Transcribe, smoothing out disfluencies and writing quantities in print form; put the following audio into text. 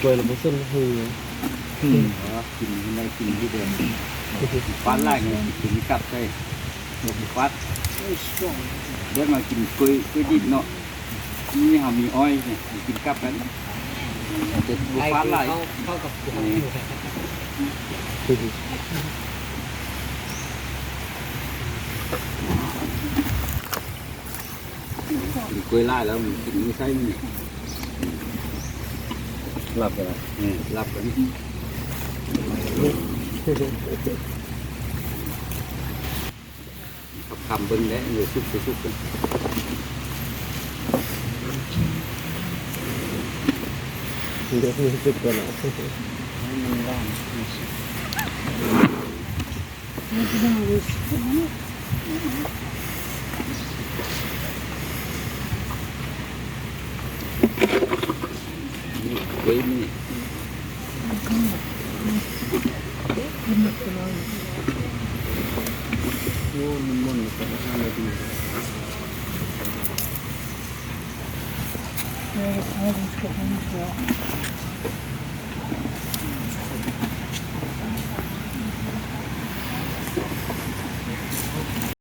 กล้วยหรือไม่ส้นคือ กินในกินที่เดิมฟันไล่ไงกินกับใช่ฟัดเดินมากินกล้วยดิบเนาะนี่เขามีอ้อยเนี่ยกินกับกันจะฟัดไล่เข้ากับกล้วยไล่แล้วมันกินไม่ใช่เนี่ย หลับเลย รับกันคำเบิ้งได้เลยซุกกัน เดี๋ยวมีสึกตัวหน่อย มันร้อน กล้วยนี่โอ้มันมันก็ทำอะไรดี